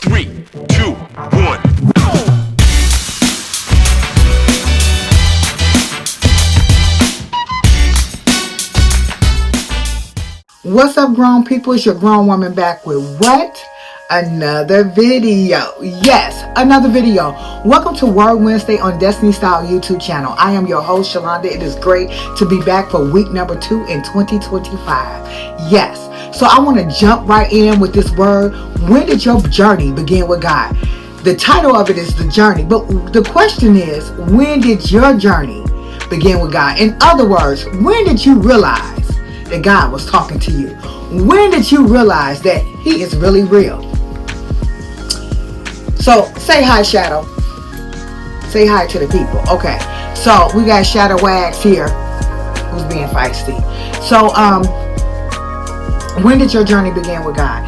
3, 2, 1. What's up, grown people? It's your grown woman back with what? Another video. Yes, another video. Welcome to Word Wednesday on Destiny Style YouTube channel. I am your host, Shalonda. It is great to be back for week number 2 in 2025. Yes. So I want to jump right in with this word. When did your journey begin with God? The title of it is The Journey. But the question is, when did your journey begin with God? In other words, when did you realize that God was talking to you? When did you realize that He is really real? So say hi, Shadow. Say hi to the people. Okay. So we got Shadow Wags here, who's being feisty. So when did your journey begin with God?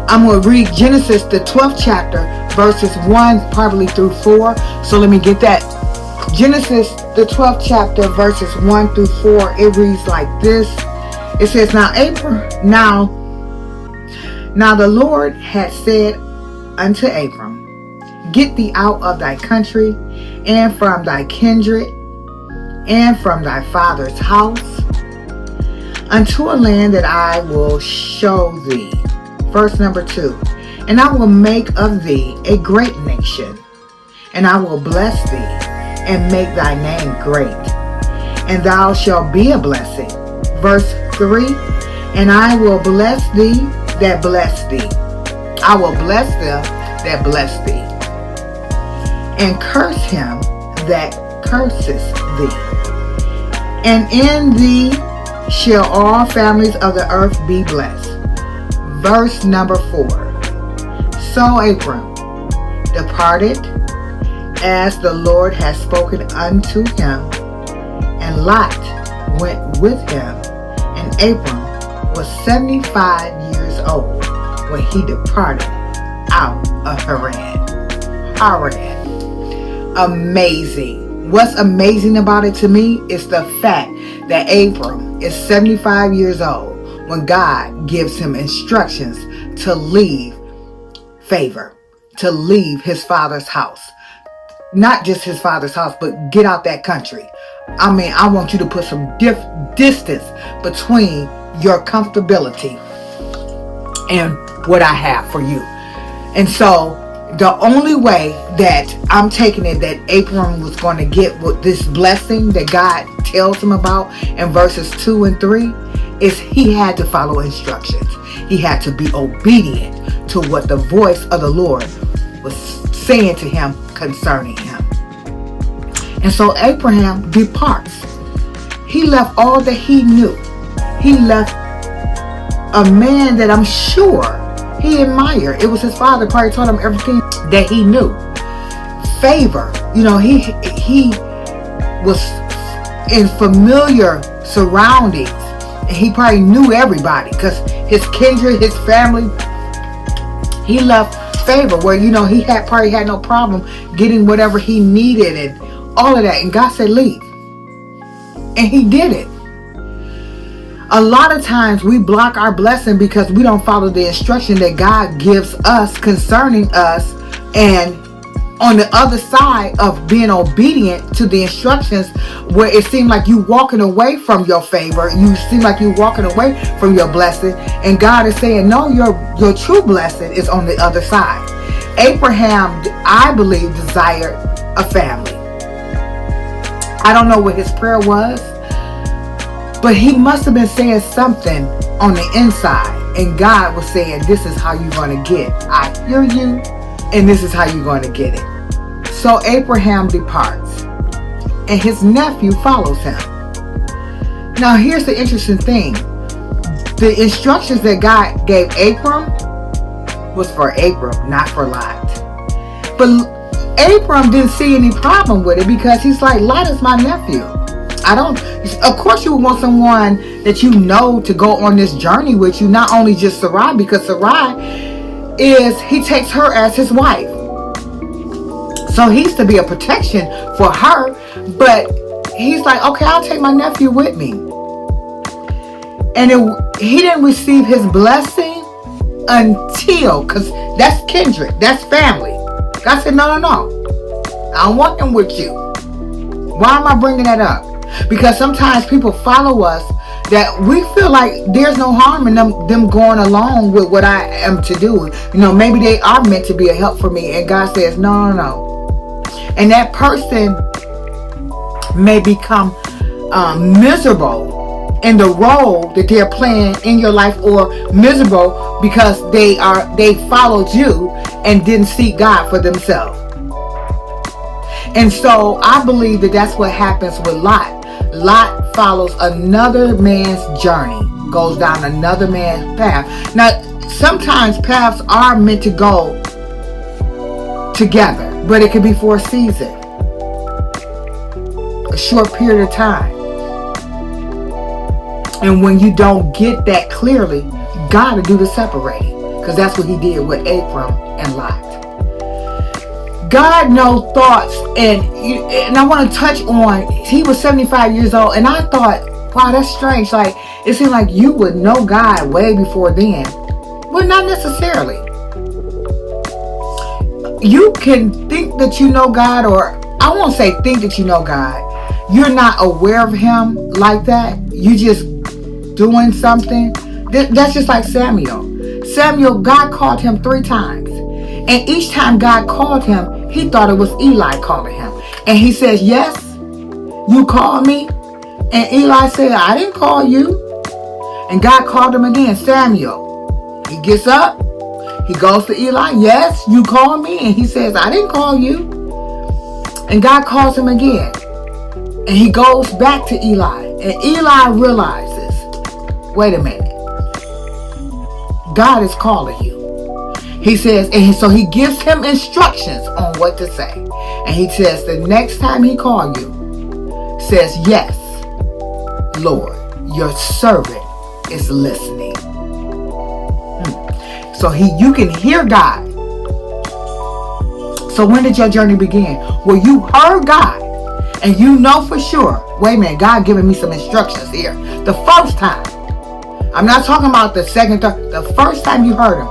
I'm going to read Genesis, the 12th chapter, verses 1 probably through 4. So let me get that. Genesis, the 12th chapter, verses 1 through 4. It reads like this. It says, Now the Lord had said unto Abram, Get thee out of thy country, and from thy kindred, and from thy father's house, unto a land that I will show thee. Verse number 2. And I will make of thee a great nation, and I will bless thee, and make thy name great, and thou shalt be a blessing. Verse 3. And I will bless thee that bless thee. I will bless them that bless thee, and curse him that curses thee. And in thee shall all families of the earth be blessed. Verse number 4. So Abram departed as the Lord had spoken unto him, and Lot went with him, and Abram was 75 years old when he departed out of Haran. Amazing. What's amazing about it to me is the fact that Abram is 75 years old when God gives him instructions to leave favor, to leave his father's house. Not just his father's house, but get out that country. I mean, I want you to put some distance between your comfortability and what I have for you. And so the only way that I'm taking it that Abram was going to get with this blessing that God tells him about in verses 2 and 3 is he had to follow instructions. He had to be obedient to what the voice of the Lord was saying to him concerning him. And so Abraham departs. He left all that he knew. He left a man that I'm sure he admired. It was his father probably taught him everything that he knew. Favor. You know, he was in familiar surroundings. And he probably knew everybody because his kindred, his family, he left favor where, you know, he probably had no problem getting whatever he needed and all of that. And God said, leave. And he did it. A lot of times we block our blessing because we don't follow the instruction that God gives us concerning us. And on the other side of being obedient to the instructions, where it seemed like you walking away from your favor, you seem like you walking away from your blessing, and God is saying, no, your true blessing is on the other side. Abraham, I believe, desired a family. I don't know what his prayer was, but he must have been saying something on the inside, and God was saying, this is how you're going to get. I hear you, and this is how you're going to get it. So Abraham departs, and his nephew follows him. Now here's the interesting thing. The instructions that God gave Abram was for Abram, not for Lot. But Abram didn't see any problem with it because he's like, Lot is my nephew. Of course you would want someone that you know to go on this journey with you, not only just Sarai, because Sarai he takes her as his wife. So he's to be a protection for her, but he's like, okay, I'll take my nephew with me. And he didn't receive his blessing until, because that's kindred, that's family. God said, no. I don't want them with you. Why am I bringing that up? Because sometimes people follow us that we feel like there's no harm in them going along with what I am to do. Maybe they are meant to be a help for me. And God says, no. And that person may become miserable in the role that they're playing in your life, or miserable because they followed you and didn't seek God for themselves. And so I believe that that's what happens with Lot. Lot follows another man's journey, goes down another man's path. Now, sometimes paths are meant to go together, but it could be for a season, a short period of time. And when you don't get that clearly, you gotta do the separating, because that's what he did with Abram and Lot. God knows thoughts, and I want to touch on, he was 75 years old, and I thought, wow, that's strange. Like, it seemed like you would know God way before then. Well, not necessarily. You can think that you know God, or I won't say think that you know God. You're not aware of him like that. You just doing something. That's just like Samuel. Samuel, God called him 3 times. And each time God called him, he thought it was Eli calling him. And he says, yes, you called me. And Eli said, I didn't call you. And God called him again, Samuel. He gets up. He goes to Eli. Yes, you called me. And he says, I didn't call you. And God calls him again. And he goes back to Eli. And Eli realizes, wait a minute. God is calling you. He says, and so he gives him instructions on what to say. And he says, the next time he calls you, says, yes, Lord, your servant is listening. So you can hear God. So when did your journey begin? Well, you heard God, and you know for sure, wait a minute, God giving me some instructions here. The first time. I'm not talking about the second, third. The first time you heard him.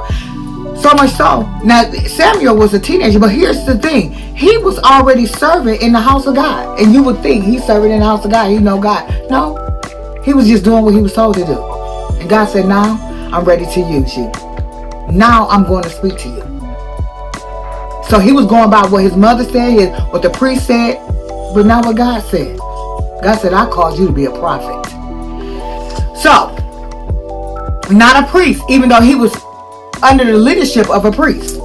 So much so. Now, Samuel was a teenager, but here's the thing. He was already serving in the house of God. And you would think he's serving in the house of God. He know God. No. He was just doing what he was told to do. And God said, now I'm ready to use you. Now I'm going to speak to you. So he was going by what his mother said, what the priest said, but not what God said. God said, I called you to be a prophet. So, not a priest, even though he was under the leadership of a priest.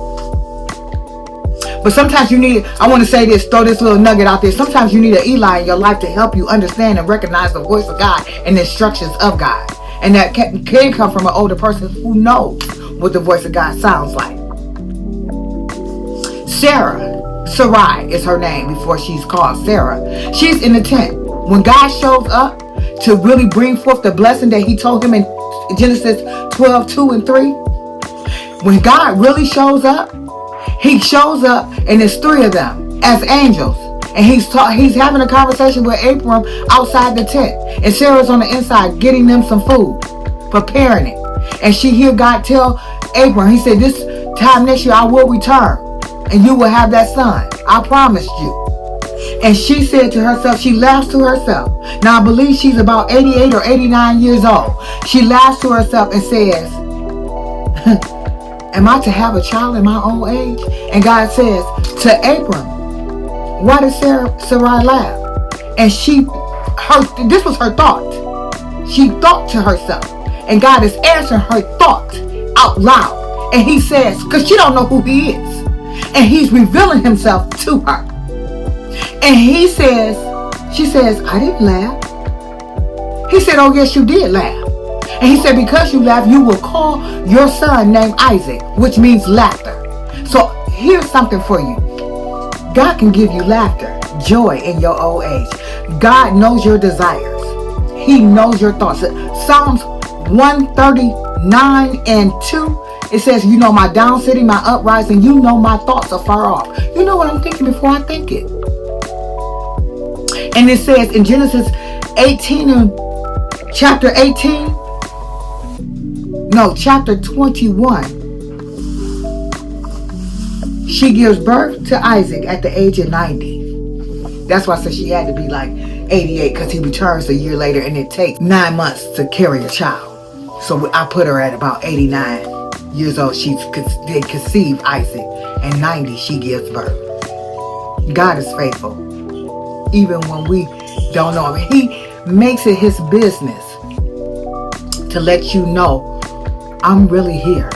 But sometimes you need, I want to say this, throw this little nugget out there. Sometimes you need an Eli in your life to help you understand and recognize the voice of God and the instructions of God. And that can come from an older person who knows what the voice of God sounds like. Sarai is her name before she's called Sarah. She's in the tent. When God shows up to really bring forth the blessing that he told him in Genesis 12:2 and 3. When God really shows up, he shows up and there's 3 of them as angels. And he's having a conversation with Abram outside the tent. And Sarah's on the inside getting them some food, preparing it. And she hear God tell Abram, he said, this time next year I will return. And you will have that son. I promised you. And she said to herself, she laughs to herself. Now I believe she's about 88 or 89 years old. She laughs to herself and says, am I to have a child in my old age? And God says to Abram, why did Sarai laugh? And this was her thought. She thought to herself. And God is answering her thought out loud. And he says, because she don't know who he is. And he's revealing himself to her. And she says, I didn't laugh. He said, oh yes, you did laugh. And he said, because you laughed, you will call your son named Isaac, which means laughter. So here's something for you. God can give you laughter, joy in your old age. God knows your desires. He knows your thoughts. Psalms 139 and 2. It says, you know my down sitting, my uprising. You know my thoughts are far off. You know what I'm thinking before I think it. And it says in Genesis 18 and chapter 21, She gives birth to Isaac at the age of 90. That's why I said she had to be like 88 because he returns a year later and it takes 9 months to carry a child. So I put her at about 89 years old. She did conceive Isaac, and 90 she gives birth. God is faithful. Even when we don't know him, he makes it his business to let you know, I'm really here.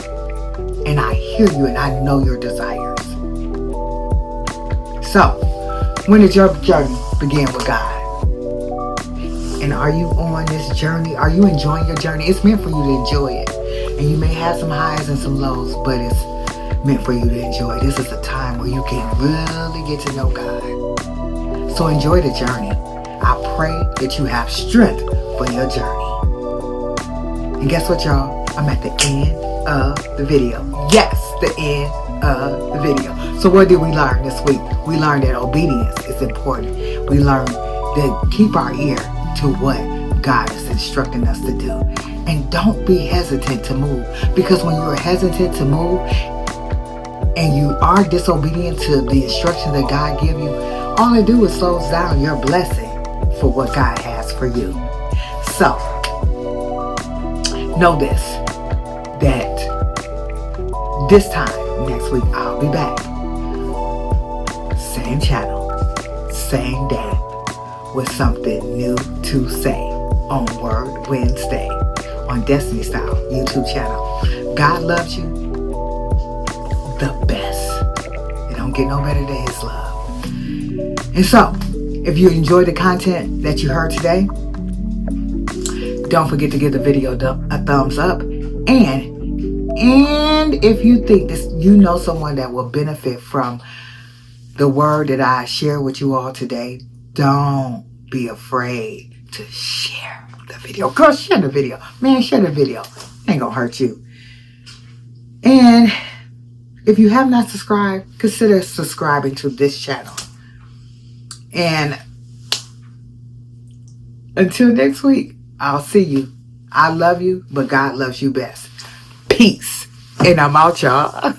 And I hear you and I know your desires. So, when did your journey begin with God? And are you on this journey? Are you enjoying your journey? It's meant for you to enjoy it. And you may have some highs and some lows, but it's meant for you to enjoy. This is a time where you can really get to know God. So enjoy the journey. I pray that you have strength for your journey. And guess what, y'all? I'm at the end of the video. Yes, the end of the video. So what did we learn this week? We learned that obedience is important. We learned that keep our ear to what God is instructing us to do. And don't be hesitant to move. Because when you're hesitant to move and you are disobedient to the instruction that God gives you, all it do is slows down your blessing for what God has for you. So, know this, that this time next week I'll be back. Same channel, same day, with something new to say on Word Wednesday on Destiny Style YouTube channel. God loves you the best. It don't get no better than his love. And so, if you enjoyed the content that you heard today, don't forget to give the video a thumbs up. And if you think this, you know someone that will benefit from the word that I share with you all today, don't be afraid to share the video. Girl, share the video. Man, share the video. Ain't gonna hurt you. And if you have not subscribed, consider subscribing to this channel. And until next week, I'll see you. I love you, but God loves you best. Peace. And I'm out, y'all.